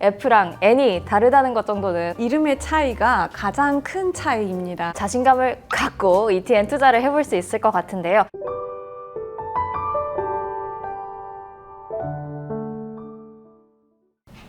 F랑 N이 다르다는 것 정도는 이름의 차이가 가장 큰 차이입니다. 자신감을 갖고 ETN 투자를 해볼 수 있을 것 같은데요.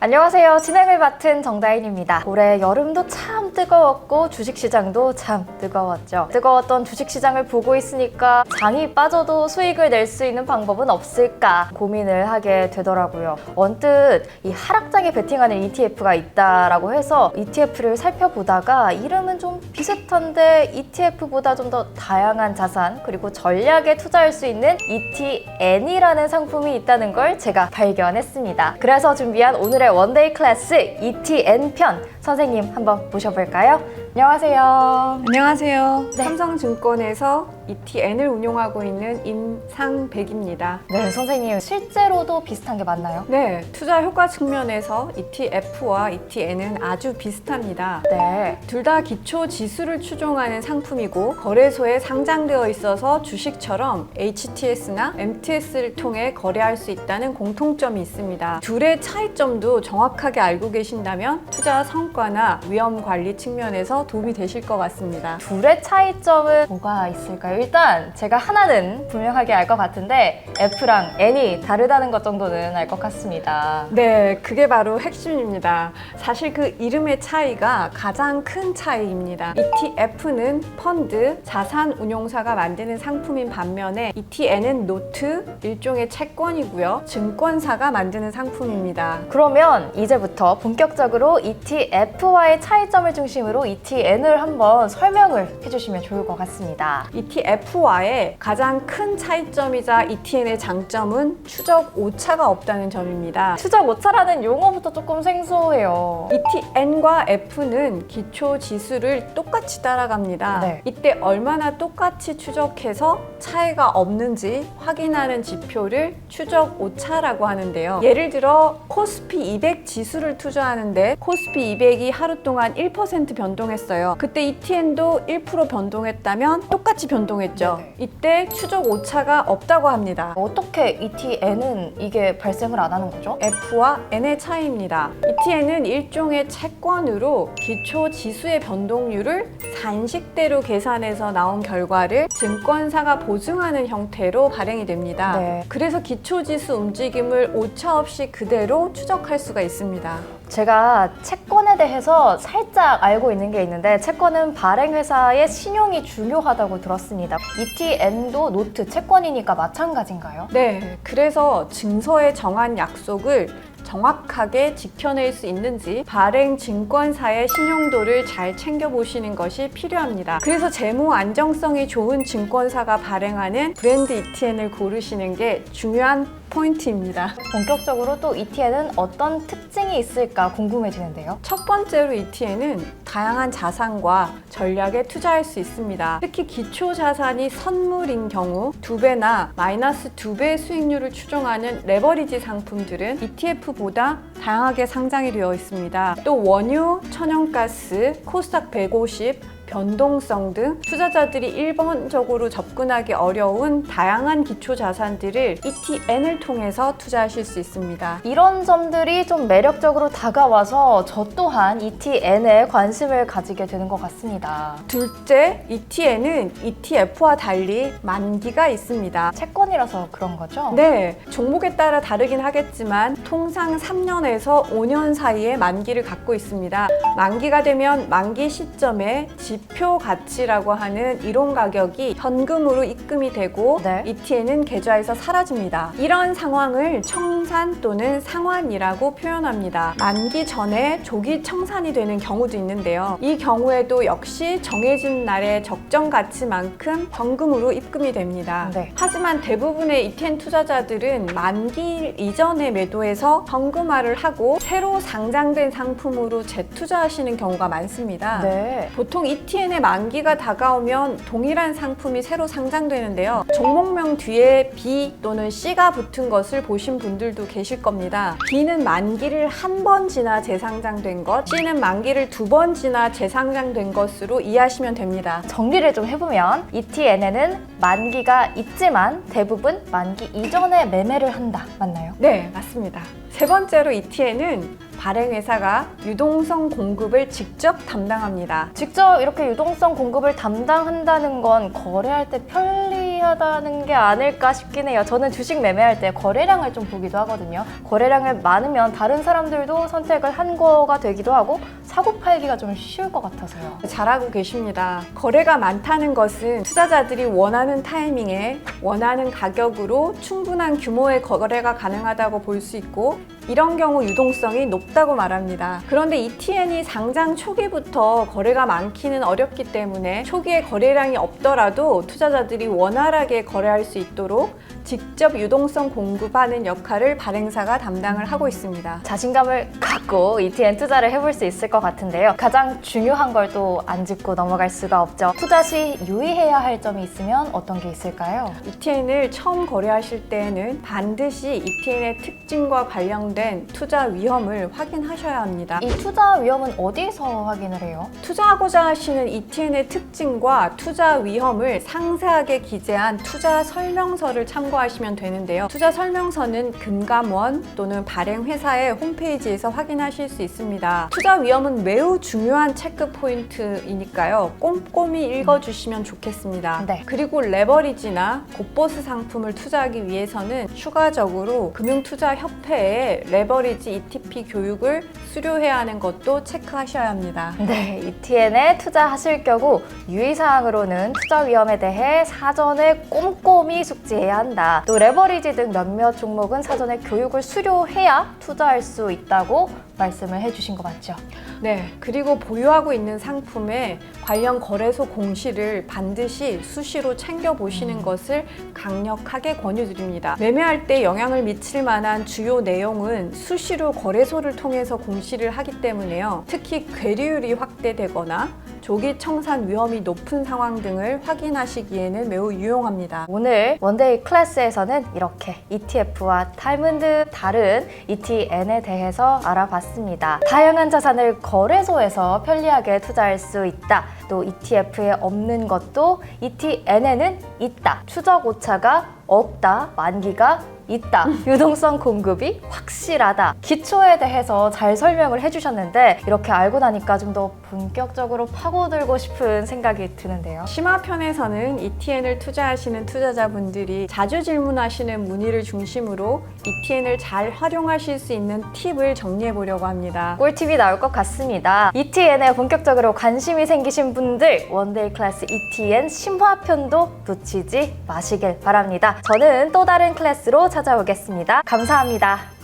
안녕하세요. 진행을 맡은 정다인입니다. 올해 여름도 참 뜨거웠고 주식시장도 참 뜨거웠죠. 뜨거웠던 주식시장을 보고 있으니까 장이 빠져도 수익을 낼 수 있는 방법은 없을까 고민을 하게 되더라고요. 언뜻 이 하락장에 베팅하는 ETF가 있다라고 해서 ETF를 살펴보다가 이름은 좀 비슷한데 ETF보다 좀 더 다양한 자산 그리고 전략에 투자할 수 있는 ETN이라는 상품이 있다는 걸 제가 발견했습니다. 그래서 준비한 오늘의 원데이 클래스 ETN 편 선생님 한번 모셔볼까요? 안녕하세요. 안녕하세요. 네. 삼성증권에서 ETN을 운용하고 있는 임상백입니다. 네, 선생님 실제로도 비슷한 게 맞나요? 네, 투자 효과 측면에서 ETF와 ETN은 아주 비슷합니다. 네. 둘 다 기초 지수를 추종하는 상품이고 거래소에 상장되어 있어서 주식처럼 HTS나 MTS를 통해 거래할 수 있다는 공통점이 있습니다. 둘의 차이점도 정확하게 알고 계신다면 투자 성과나 위험 관리 측면에서 도움이 되실 것 같습니다. 둘의 차이점은 뭐가 있을까요? 일단 제가 하나는 분명하게 알 것 같은데 F랑 N이 다르다는 것 정도는 알 것 같습니다. 네, 그게 바로 핵심입니다. 사실 그 이름의 차이가 가장 큰 차이입니다. ETF는 펀드, 자산 운용사가 만드는 상품인 반면에 ETN은 노트, 일종의 채권이고요. 증권사가 만드는 상품입니다. 그러면 이제부터 본격적으로 ETF와의 차이점을 중심으로 ETN을 한번 설명을 해주시면 좋을 것 같습니다. ETF와의 가장 큰 차이점이자 ETN의 장점은 추적 오차가 없다는 점입니다. 추적 오차라는 용어부터 조금 생소해요. ETN과 F는 기초 지수를 똑같이 따라갑니다. 네. 이때 얼마나 똑같이 추적해서 차이가 없는지 확인하는 지표를 추적 오차라고 하는데요. 예를 들어 코스피 200 지수를 투자하는데 코스피 200이 하루 동안 1% 변동했어요. 그때 ETN도 1% 변동했다면 똑같이 변동했죠. 네네. 이때 추적 오차가 없다고 합니다. 어떻게 ETN은 이게 발생을 안 하는 거죠? F와 N의 차이입니다. ETN은 일종의 채권으로 기초 지수의 변동률을 산식대로 계산해서 나온 결과를 증권사가 보증하는 형태로 발행이 됩니다. 네. 그래서 기초 지수 움직임을 오차 없이 그대로 추적할 수가 있습니다. 제가 채권에 대해서 살짝 알고 있는 게 있는데 채권은 발행회사의 신용이 중요하다고 들었습니다. ETN도 노트 채권이니까 마찬가지인가요? 네, 그래서 증서에 정한 약속을 정확하게 지켜낼 수 있는지 발행 증권사의 신용도를 잘 챙겨보시는 것이 필요합니다. 그래서 재무 안정성이 좋은 증권사가 발행하는 브랜드 ETN을 고르시는 게 중요한 포인트입니다. 본격적으로 또 ETN은 어떤 특징이 있을까 궁금해지는데요. 첫 번째로 ETN은 다양한 자산과 전략에 투자할 수 있습니다. 특히 기초 자산이 선물인 경우 2배나 마이너스 2배 수익률을 추정하는 레버리지 상품들은 ETF보다 다양하게 상장이 되어 있습니다. 또 원유, 천연가스, 코스닥 150, 변동성 등 투자자들이 일반적으로 접근하기 어려운 다양한 기초 자산들을 ETN을 통해서 투자하실 수 있습니다. 이런 점들이 좀 매력적으로 다가와서 저 또한 ETN에 관심을 가지게 되는 것 같습니다. 둘째, ETN은 ETF와 달리 만기가 있습니다. 채권이라서 그런 거죠? 네, 종목에 따라 다르긴 하겠지만 통상 3년에서 5년 사이에 만기를 갖고 있습니다. 만기가 되면 만기 시점에 지표 가치라고 하는 이론 가격이 현금으로 입금이 되고 네. ETN은 계좌에서 사라집니다. 이런 상황을 청산 또는 상환이라고 표현합니다. 만기 전에 조기 청산이 되는 경우도 있는데요. 이 경우에도 역시 정해진 날의 적정 가치만큼 현금으로 입금이 됩니다. 네. 하지만 대부분의 ETN 투자자들은 만기 이전에 매도해서 현금화를 하고 새로 상장된 상품으로 재투자하시는 경우가 많습니다. 네. 보통 ETN의 만기가 다가오면 동일한 상품이 새로 상장되는데요. 종목명 뒤에 B 또는 C가 붙은 것을 보신 분들도 계실 겁니다. B는 만기를 한 번 지나 재상장된 것, C는 만기를 2번 지나 재상장된 것으로 이해하시면 됩니다. 정리를 좀 해보면 ETN에는 만기가 있지만 대부분 만기 이전에 매매를 한다. 맞나요? 네, 맞습니다. 세 번째로 ETN은 발행회사가 유동성 공급을 직접 담당합니다. 직접 이렇게 유동성 공급을 담당한다는 건 거래할 때 편리하다는 게 아닐까 싶긴 해요. 저는 주식 매매할 때 거래량을 좀 보기도 하거든요. 거래량을 많으면 다른 사람들도 선택을 한 거가 되기도 하고 사고 팔기가 좀 쉬울 것 같아서요. 잘하고 계십니다. 거래가 많다는 것은 투자자들이 원하는 타이밍에 원하는 가격으로 충분한 규모의 거래가 가능하다고 볼 수 있고, 이런 경우 유동성이 높다고 말합니다. 그런데 ETN이 상장 초기부터 거래가 많기는 어렵기 때문에 초기에 거래량이 없더라도 투자자들이 원활하게 거래할 수 있도록 직접 유동성 공급하는 역할을 발행사가 담당을 하고 있습니다. 자신감을 갖고 ETN 투자를 해볼 수 있을 것 같은데요. 가장 중요한 걸 또 안 짚고 넘어갈 수가 없죠. 투자 시 유의해야 할 점이 있으면 어떤 게 있을까요? ETN을 처음 거래하실 때에는 반드시 ETN의 특징과 관련된 투자 위험을 확인하셔야 합니다. 이 투자 위험은 어디서 확인을 해요? 투자하고자 하시는 ETN의 특징과 투자 위험을 상세하게 기재한 투자 설명서를 참고하시면 되는데요. 투자 설명서는 금감원 또는 발행회사의 홈페이지에서 확인하실 수 있습니다. 투자 위험은 매우 중요한 체크 포인트이니까요. 꼼꼼히 읽어주시면 좋겠습니다. 네. 그리고 레버리지나 곧보스 상품을 투자하기 위해서는 추가적으로 금융투자협회에 레버리지 ETP 교육을 수료해야 하는 것도 체크하셔야 합니다. 네, ETN에 투자하실 경우 유의사항으로는 투자 위험에 대해 사전에 꼼꼼히 숙지해야 한다. 또 레버리지 등 몇몇 종목은 사전에 교육을 수료해야 투자할 수 있다고 말씀을 해주신 거 맞죠? 네, 그리고 보유하고 있는 상품의 관련 거래소 공시를 반드시 수시로 챙겨보시는 것을 강력하게 권유드립니다. 매매할 때 영향을 미칠 만한 주요 내용은 수시로 거래소를 통해서 공시를 하기 때문에요. 특히 괴리율이 확대되거나 조기 청산 위험이 높은 상황 등을 확인하시기에는 매우 유용합니다. 오늘 원데이 클래스에서는 이렇게 ETF와 닮은 듯 다른 ETN에 대해서 알아봤습니다. 다양한 자산을 거래소에서 편리하게 투자할 수 있다. 또 ETF에 없는 것도 ETN에는 있다. 추적 오차가 없다. 만기가 있다. 유동성 공급이 확실하다. 기초에 대해서 잘 설명을 해주셨는데 이렇게 알고 나니까 좀 더 본격적으로 파고들고 싶은 생각이 드는데요. 심화편에서는 ETN을 투자하시는 투자자분들이 자주 질문하시는 문의를 중심으로 ETN을 잘 활용하실 수 있는 팁을 정리해 보려고 합니다. 꿀팁이 나올 것 같습니다. ETN에 본격적으로 관심이 생기신 분들 원데이 클래스 ETN 심화편도 놓치지 마시길 바랍니다. 저는 또 다른 클래스로 찾아오겠습니다. 감사합니다.